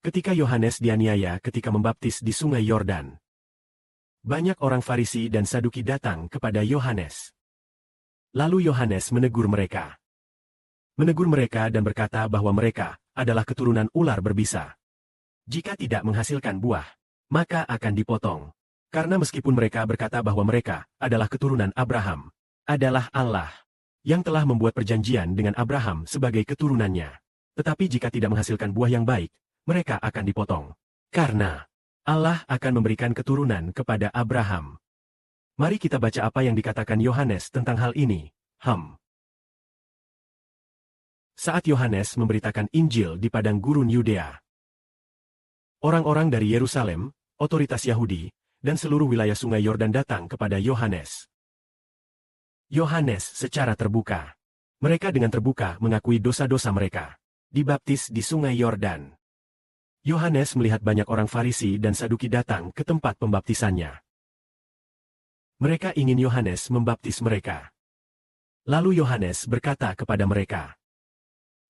Ketika Yohanes dianiaya ketika membaptis di Sungai Yordan, banyak orang Farisi dan Saduki datang kepada Yohanes. Lalu Yohanes menegur mereka. Menegur mereka dan berkata bahwa mereka adalah keturunan ular berbisa. Jika tidak menghasilkan buah, maka akan dipotong. Karena meskipun mereka berkata bahwa mereka adalah keturunan Abraham, adalah Allah yang telah membuat perjanjian dengan Abraham sebagai keturunannya. Tetapi jika tidak menghasilkan buah yang baik, mereka akan dipotong. Karena Allah akan memberikan keturunan kepada Abraham. Mari kita baca apa yang dikatakan Yohanes tentang hal ini. Saat Yohanes memberitakan Injil di padang gurun Yudea, orang-orang dari Yerusalem, otoritas Yahudi, dan seluruh wilayah Sungai Yordan datang kepada Yohanes. Yohanes secara terbuka. Mereka dengan terbuka mengakui dosa-dosa mereka. Dibaptis di Sungai Yordan. Yohanes melihat banyak orang Farisi dan Saduki datang ke tempat pembaptisannya. Mereka ingin Yohanes membaptis mereka. Lalu Yohanes berkata kepada mereka,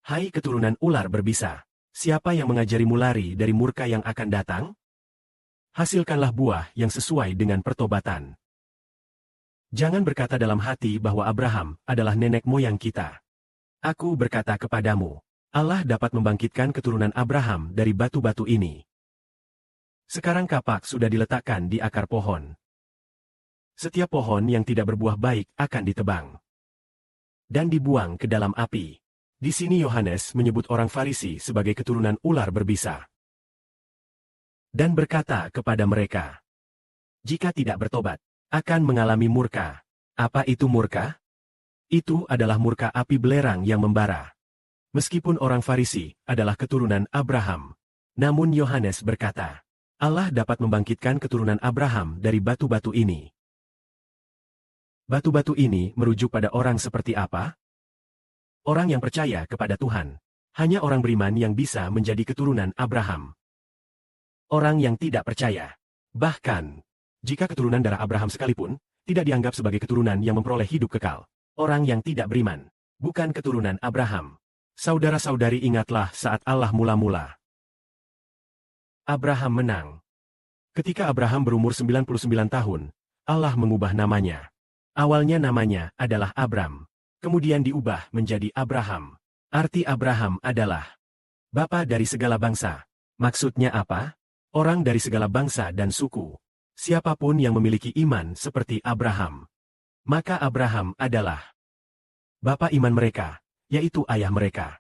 "Hai keturunan ular berbisa, siapa yang mengajarimu lari dari murka yang akan datang? Hasilkanlah buah yang sesuai dengan pertobatan. Jangan berkata dalam hati bahwa Abraham adalah nenek moyang kita. Aku berkata kepadamu, Allah dapat membangkitkan keturunan Abraham dari batu-batu ini. Sekarang kapak sudah diletakkan di akar pohon. Setiap pohon yang tidak berbuah baik akan ditebang dan dibuang ke dalam api." Di sini Yohanes menyebut orang Farisi sebagai keturunan ular berbisa. Dan berkata kepada mereka, jika tidak bertobat, akan mengalami murka. Apa itu murka? Itu adalah murka api belerang yang membara. Meskipun orang Farisi adalah keturunan Abraham, namun Yohanes berkata, Allah dapat membangkitkan keturunan Abraham dari batu-batu ini. Batu-batu ini merujuk pada orang seperti apa? Orang yang percaya kepada Tuhan. Hanya orang beriman yang bisa menjadi keturunan Abraham. Orang yang tidak percaya, bahkan jika keturunan darah Abraham sekalipun, tidak dianggap sebagai keturunan yang memperoleh hidup kekal. Orang yang tidak beriman, bukan keturunan Abraham. Saudara-saudari, ingatlah saat Allah mula-mula. Abraham menang. Ketika Abraham berumur 99 tahun, Allah mengubah namanya. Awalnya namanya adalah Abram. Kemudian diubah menjadi Abraham. Arti Abraham adalah Bapa dari segala bangsa. Maksudnya apa? Orang dari segala bangsa dan suku. Siapapun yang memiliki iman seperti Abraham, maka Abraham adalah Bapa iman mereka, yaitu ayah mereka.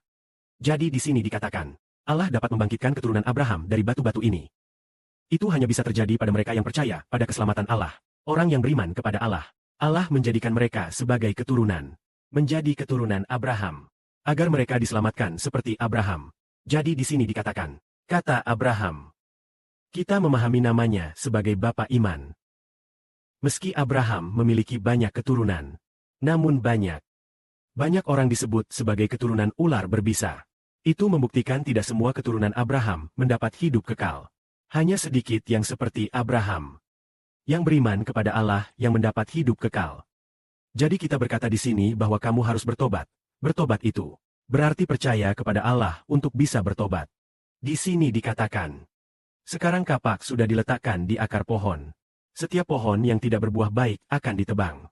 Jadi di sini dikatakan, Allah dapat membangkitkan keturunan Abraham dari batu-batu ini. Itu hanya bisa terjadi pada mereka yang percaya pada keselamatan Allah. Orang yang beriman kepada Allah. Allah menjadikan mereka sebagai keturunan. Menjadi keturunan Abraham. Agar mereka diselamatkan seperti Abraham. Jadi di sini dikatakan, kata Abraham. Kita memahami namanya sebagai Bapa iman. Meski Abraham memiliki banyak keturunan, namun banyak orang disebut sebagai keturunan ular berbisa. Itu membuktikan tidak semua keturunan Abraham mendapat hidup kekal. Hanya sedikit yang seperti Abraham, yang beriman kepada Allah yang mendapat hidup kekal. Jadi kita berkata di sini bahwa kamu harus bertobat. Bertobat itu berarti percaya kepada Allah untuk bisa bertobat. Di sini dikatakan, sekarang kapak sudah diletakkan di akar pohon. Setiap pohon yang tidak berbuah baik akan ditebang,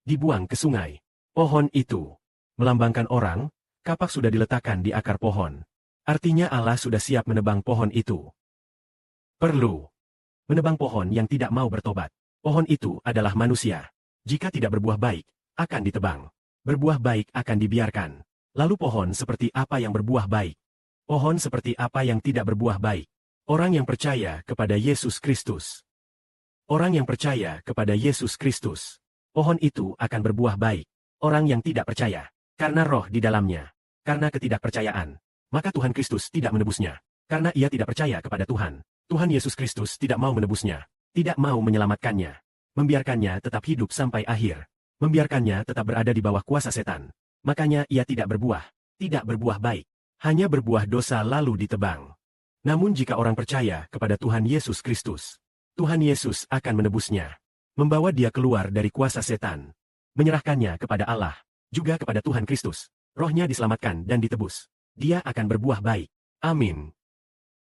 dibuang ke sungai. Pohon itu melambangkan orang. Kapak sudah diletakkan di akar pohon. Artinya Allah sudah siap menebang pohon itu. Perlu menebang pohon yang tidak mau bertobat. Pohon itu adalah manusia. Jika tidak berbuah baik, akan ditebang. Berbuah baik akan dibiarkan. Lalu pohon seperti apa yang berbuah baik? Pohon seperti apa yang tidak berbuah baik? Orang yang percaya kepada Yesus Kristus. Orang yang percaya kepada Yesus Kristus. Pohon itu akan berbuah baik. Orang yang tidak percaya, karena roh di dalamnya, karena ketidakpercayaan, maka Tuhan Kristus tidak menebusnya. Karena ia tidak percaya kepada Tuhan. Tuhan Yesus Kristus tidak mau menebusnya, tidak mau menyelamatkannya. Membiarkannya tetap hidup sampai akhir. Membiarkannya tetap berada di bawah kuasa setan. Makanya ia tidak berbuah baik. Hanya berbuah dosa lalu ditebang. Namun jika orang percaya kepada Tuhan Yesus Kristus, Tuhan Yesus akan menebusnya. Membawa dia keluar dari kuasa setan. Menyerahkannya kepada Allah. Juga kepada Tuhan Kristus. Rohnya diselamatkan dan ditebus. Dia akan berbuah baik. Amin.